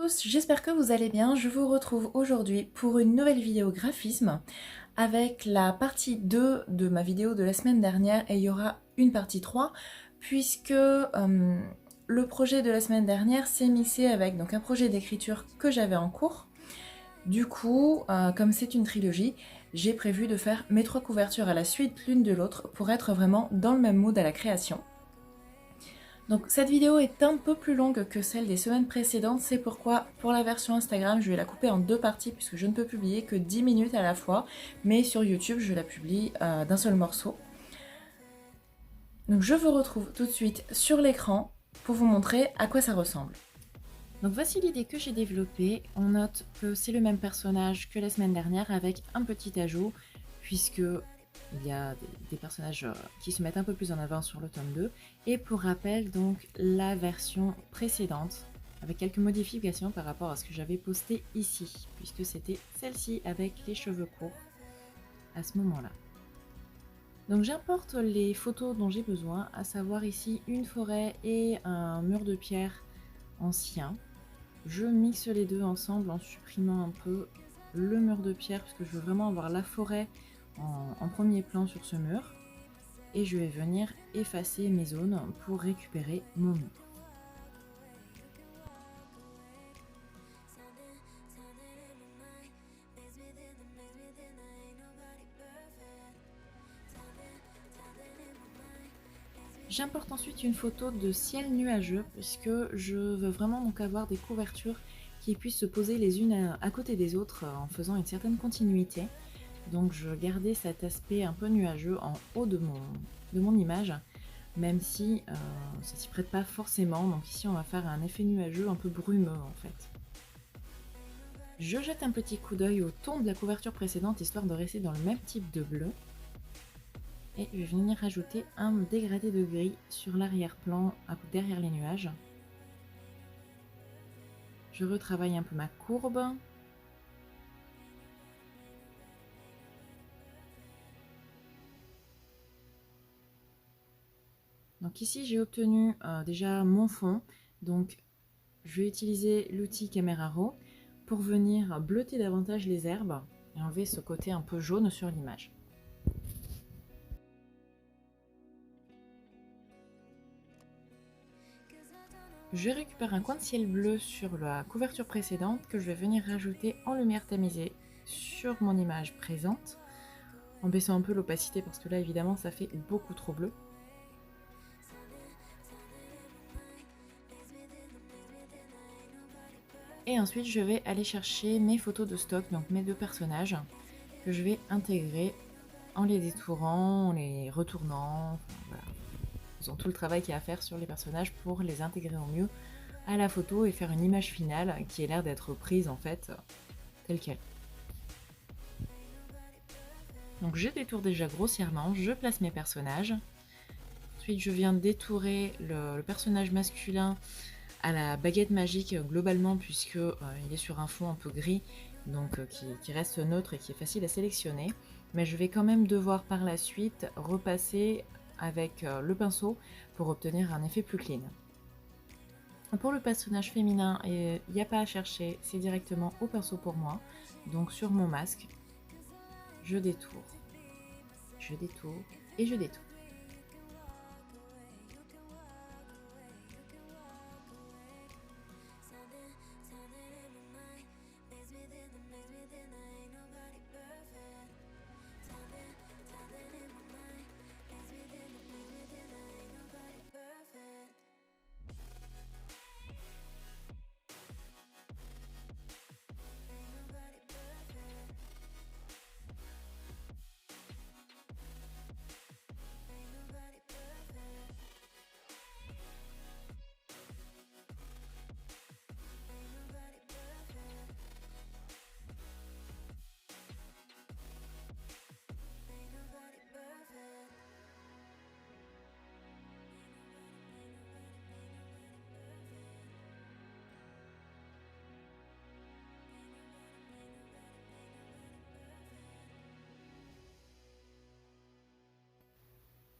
Tous, j'espère que vous allez bien. Je vous retrouve aujourd'hui pour une nouvelle vidéo graphisme avec la partie 2 de ma vidéo de la semaine dernière et il y aura une partie 3 puisque le projet de la semaine dernière s'est mixé avec donc un projet d'écriture que j'avais en cours. Du coup, comme c'est une trilogie, j'ai prévu de faire mes 3 couvertures à la suite l'une de l'autre pour être vraiment dans le même mood à la création. Donc cette vidéo est un peu plus longue que celle des semaines précédentes, c'est pourquoi pour la version Instagram je vais la couper en deux parties puisque je ne peux publier que 10 minutes à la fois, mais sur YouTube je la publie d'un seul morceau. Donc je vous retrouve tout de suite sur l'écran pour vous montrer à quoi ça ressemble. Donc voici l'idée que j'ai développée. On note que c'est le même personnage que la semaine dernière avec un petit ajout puisque il y a des personnages qui se mettent un peu plus en avant sur le tome 2. Et pour rappel, donc la version précédente avec quelques modifications par rapport à ce que j'avais posté ici puisque c'était celle-ci avec les cheveux courts à ce moment-là. Donc j'importe les photos dont j'ai besoin, à savoir ici une forêt et un mur de pierre ancien. Je mixe les deux ensemble en supprimant un peu le mur de pierre parce que je veux vraiment avoir la forêt en premier plan sur ce mur. Et je vais venir effacer mes zones pour récupérer mon mur. J'importe ensuite une photo de ciel nuageux puisque je veux vraiment donc avoir des couvertures qui puissent se poser les unes à côté des autres en faisant une certaine continuité. Donc je gardais cet aspect un peu nuageux en haut de mon image, même si ça s'y prête pas forcément. Donc ici on va faire un effet nuageux un peu brumeux en fait. Je jette un petit coup d'œil au ton de la couverture précédente histoire de rester dans le même type de bleu. Et je vais venir rajouter un dégradé de gris sur l'arrière-plan derrière les nuages. Je retravaille un peu ma courbe. Donc ici j'ai obtenu déjà mon fond. Donc je vais utiliser l'outil Camera Raw pour venir bleuter davantage les herbes et enlever ce côté un peu jaune sur l'image. Je récupère un coin de ciel bleu sur la couverture précédente que je vais venir rajouter en lumière tamisée sur mon image présente, en baissant un peu l'opacité parce que là évidemment ça fait beaucoup trop bleu. Et ensuite je vais aller chercher mes photos de stock, donc mes deux personnages, que je vais intégrer en les détourant, en les retournant, enfin, voilà. Faisons tout le travail qu'il y a à faire sur les personnages pour les intégrer au mieux à la photo et faire une image finale qui ait l'air d'être prise en fait telle qu'elle. Donc je détourne déjà grossièrement, je place mes personnages. Ensuite je viens détourer le personnage masculin à la baguette magique globalement puisque il est sur un fond un peu gris, donc qui reste neutre et qui est facile à sélectionner. Mais je vais quand même devoir par la suite repasser avec le pinceau pour obtenir un effet plus clean. Pour le personnage féminin, il n'y a pas à chercher, c'est directement au pinceau pour moi. Donc sur mon masque, je détourne et je détourne.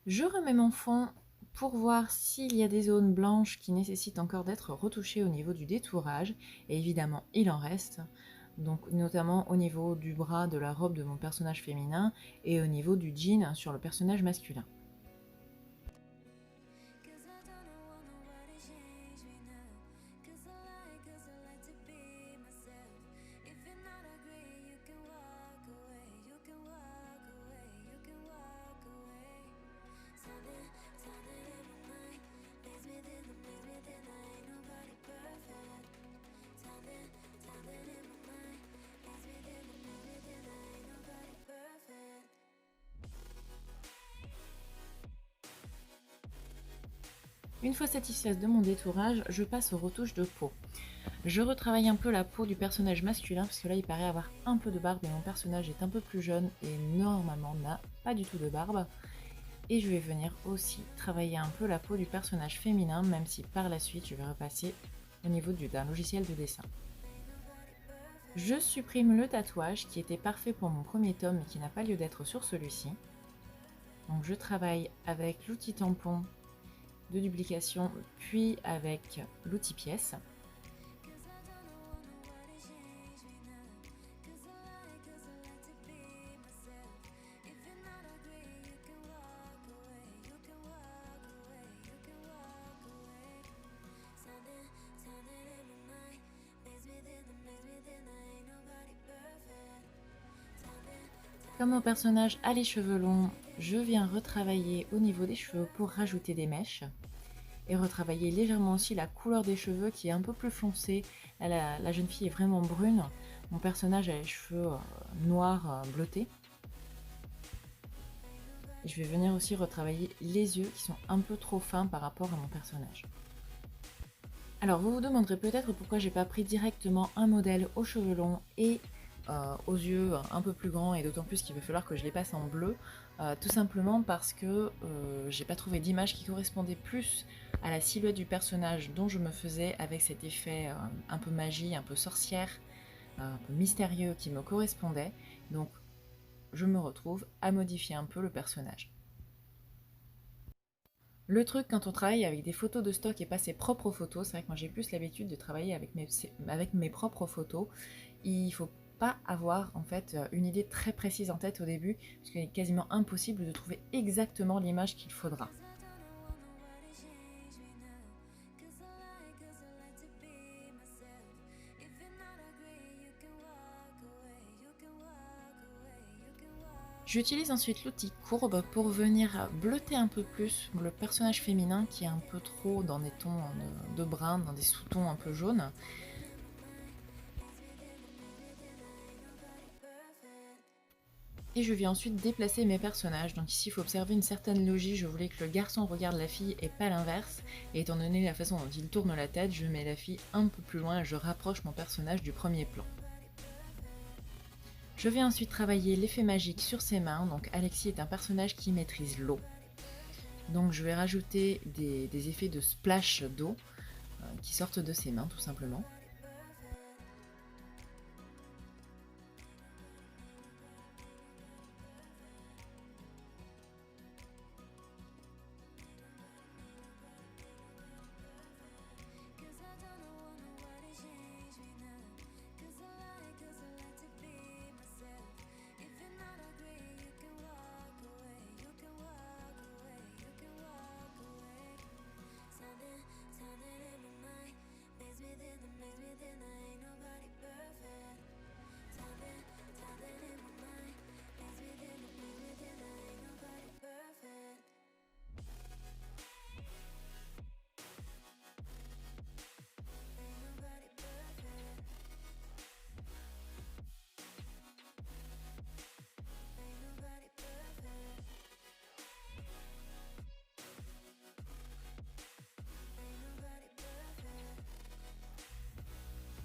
Je remets mon fond pour voir s'il y a des zones blanches qui nécessitent encore d'être retouchées au niveau du détourage. Et évidemment, il en reste. Donc notamment au niveau du bras de la robe de mon personnage féminin et au niveau du jean sur le personnage masculin. Une fois satisfaite de mon détourage, je passe aux retouches de peau. Je retravaille un peu la peau du personnage masculin parce que là il paraît avoir un peu de barbe et mon personnage est un peu plus jeune et normalement n'a pas du tout de barbe. Et je vais venir aussi travailler un peu la peau du personnage féminin, même si par la suite je vais repasser au niveau d'un logiciel de dessin. Je supprime le tatouage qui était parfait pour mon premier tome et qui n'a pas lieu d'être sur celui-ci. Donc je travaille avec l'outil tampon de duplication puis avec l'outil pièce. Comme mon personnage a les cheveux longs, je viens retravailler au niveau des cheveux pour rajouter des mèches et retravailler légèrement aussi la couleur des cheveux qui est un peu plus foncée. La jeune fille est vraiment brune, mon personnage a les cheveux noirs bleutés. Et je vais venir aussi retravailler les yeux qui sont un peu trop fins par rapport à mon personnage. Alors vous vous demanderez peut-être pourquoi j'ai pas pris directement un modèle aux cheveux longs et aux yeux un peu plus grands, et d'autant plus qu'il va falloir que je les passe en bleu, tout simplement parce que j'ai pas trouvé d'image qui correspondait plus à la silhouette du personnage dont je me faisais avec cet effet un peu magie, un peu sorcière, un peu mystérieux qui me correspondait. Donc je me retrouve à modifier un peu le personnage. Le truc quand on travaille avec des photos de stock et pas ses propres photos, c'est vrai que moi j'ai plus l'habitude de travailler avec mes propres photos. Il faut pas avoir en fait une idée très précise en tête au début, parce qu'il est quasiment impossible de trouver exactement l'image qu'il faudra. J'utilise ensuite l'outil courbe pour venir bleuter un peu plus le personnage féminin qui est un peu trop dans des tons de brun, dans des sous-tons un peu jaunes. Et je viens ensuite déplacer mes personnages. Donc ici il faut observer une certaine logique, je voulais que le garçon regarde la fille et pas l'inverse. Et étant donné la façon dont il tourne la tête, je mets la fille un peu plus loin et je rapproche mon personnage du premier plan. Je vais ensuite travailler l'effet magique sur ses mains. Donc Alexis est un personnage qui maîtrise l'eau. Donc je vais rajouter des effets de splash d'eau qui sortent de ses mains tout simplement.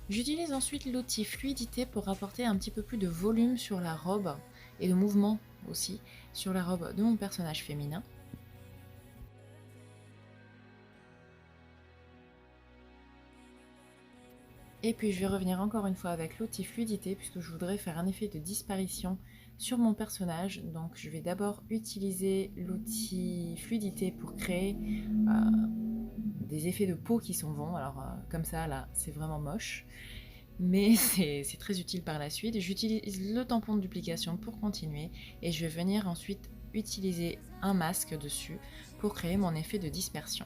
J'utilise ensuite l'outil fluidité pour apporter un petit peu plus de volume sur la robe et de mouvement aussi sur la robe de mon personnage féminin. Et puis je vais revenir encore une fois avec l'outil fluidité puisque je voudrais faire un effet de disparition sur mon personnage. Donc je vais d'abord utiliser l'outil fluidité pour créer des effets de peau qui sont bons. Alors comme ça là c'est vraiment moche, mais c'est très utile par la suite. J'utilise le tampon de duplication pour continuer et je vais venir ensuite utiliser un masque dessus pour créer mon effet de dispersion.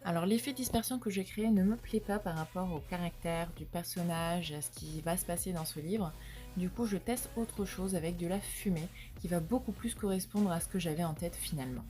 Alors l'effet de dispersion que j'ai créé ne me plaît pas par rapport au caractère du personnage, à ce qui va se passer dans ce livre. Du coup je teste autre chose avec de la fumée qui va beaucoup plus correspondre à ce que j'avais en tête finalement.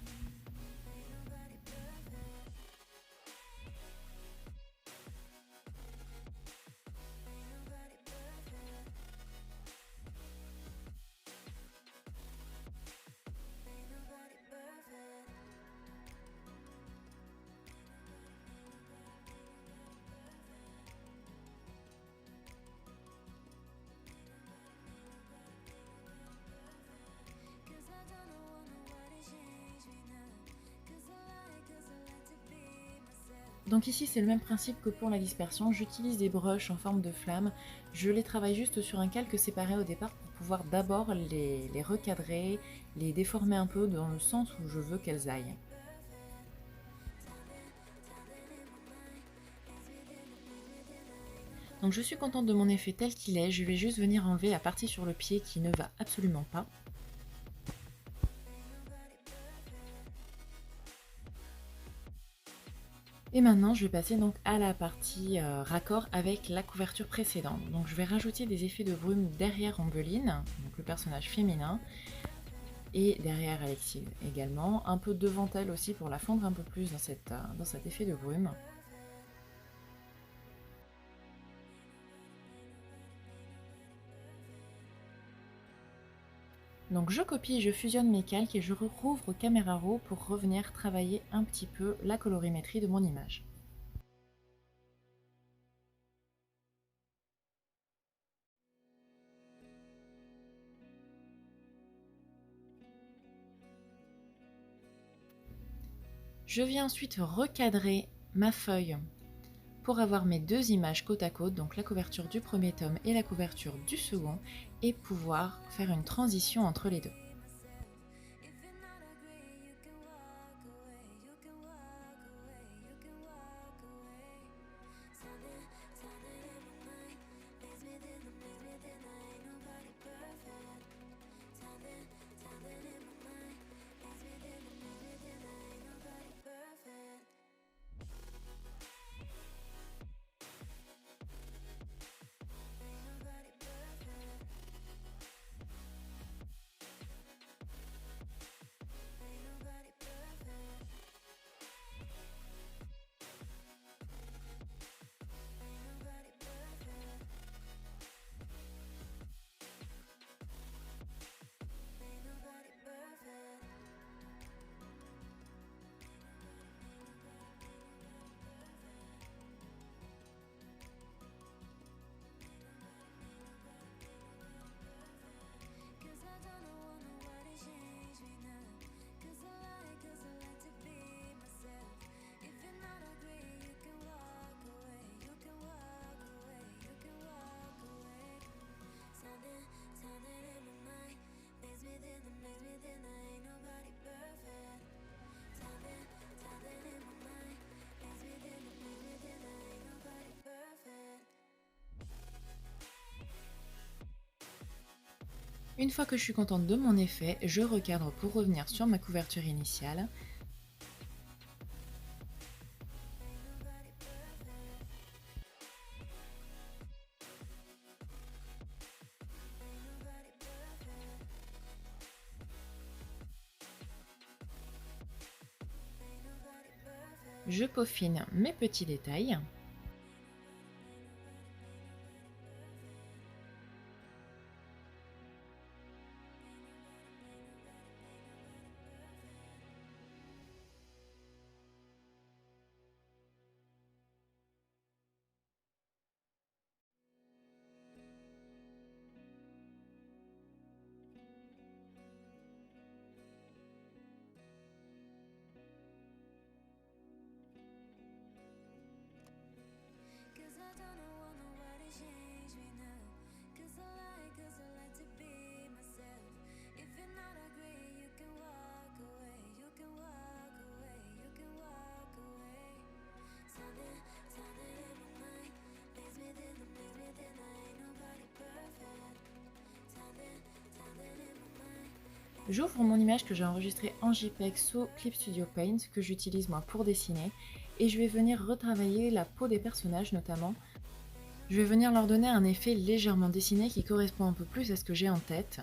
Donc ici c'est le même principe que pour la dispersion, j'utilise des brushes en forme de flamme, je les travaille juste sur un calque séparé au départ pour pouvoir d'abord les recadrer, les déformer un peu dans le sens où je veux qu'elles aillent. Donc je suis contente de mon effet tel qu'il est, je vais juste venir enlever la partie sur le pied qui ne va absolument pas. Et maintenant je vais passer donc à la partie raccord avec la couverture précédente. Donc je vais rajouter des effets de brume derrière Ombeline, donc le personnage féminin, et derrière Alexis également, un peu devant elle aussi pour la fondre un peu plus dans cet effet de brume. Donc je copie et je fusionne mes calques et je rouvre Camera Raw pour revenir travailler un petit peu la colorimétrie de mon image. Je viens ensuite recadrer ma feuille pour avoir mes deux images côte à côte, donc la couverture du premier tome et la couverture du second, et pouvoir faire une transition entre les deux. Une fois que je suis contente de mon effet, je recadre pour revenir sur ma couverture initiale. Je peaufine mes petits détails. J'ouvre mon image que j'ai enregistrée en JPEG sous Clip Studio Paint, que j'utilise moi pour dessiner, et je vais venir retravailler la peau des personnages notamment. Je vais venir leur donner un effet légèrement dessiné qui correspond un peu plus à ce que j'ai en tête.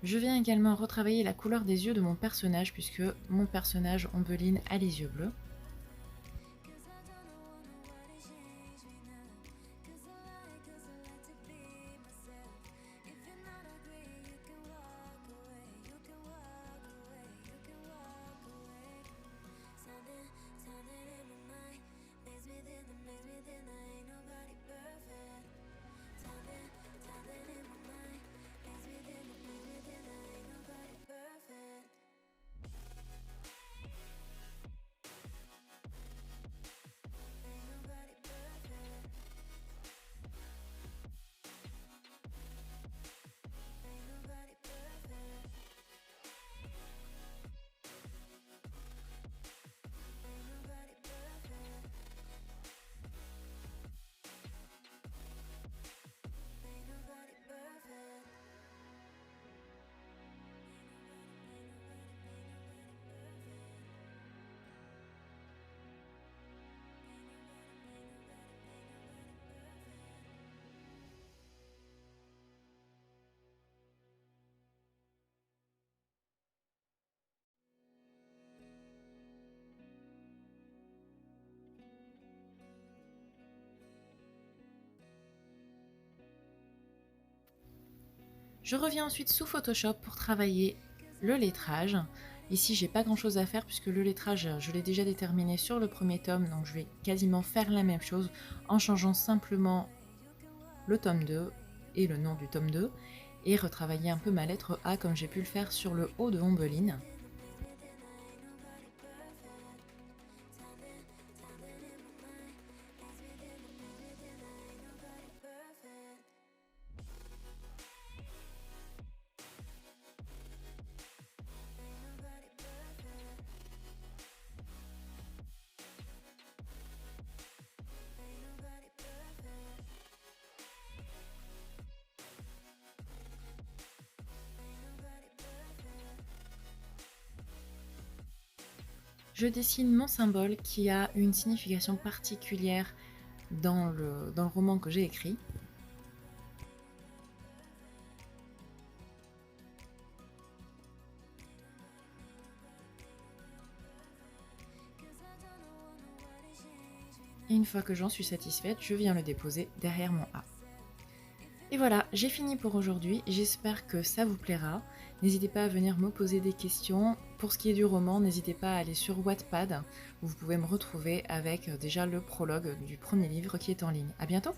Je viens également retravailler la couleur des yeux de mon personnage puisque mon personnage Ombeline a les yeux bleus. Je reviens ensuite sous Photoshop pour travailler le lettrage. Ici, j'ai pas grand chose à faire puisque le lettrage, je l'ai déjà déterminé sur le premier tome, donc je vais quasiment faire la même chose en changeant simplement le tome 2 et le nom du tome 2 et retravailler un peu ma lettre A comme j'ai pu le faire sur le haut de Ombeline. Je dessine mon symbole qui a une signification particulière dans le roman que j'ai écrit. Et une fois que j'en suis satisfaite, je viens le déposer derrière mon A. Et voilà, j'ai fini pour aujourd'hui, j'espère que ça vous plaira. N'hésitez pas à venir me poser des questions. Pour ce qui est du roman, n'hésitez pas à aller sur Wattpad, où vous pouvez me retrouver avec déjà le prologue du premier livre qui est en ligne. À bientôt!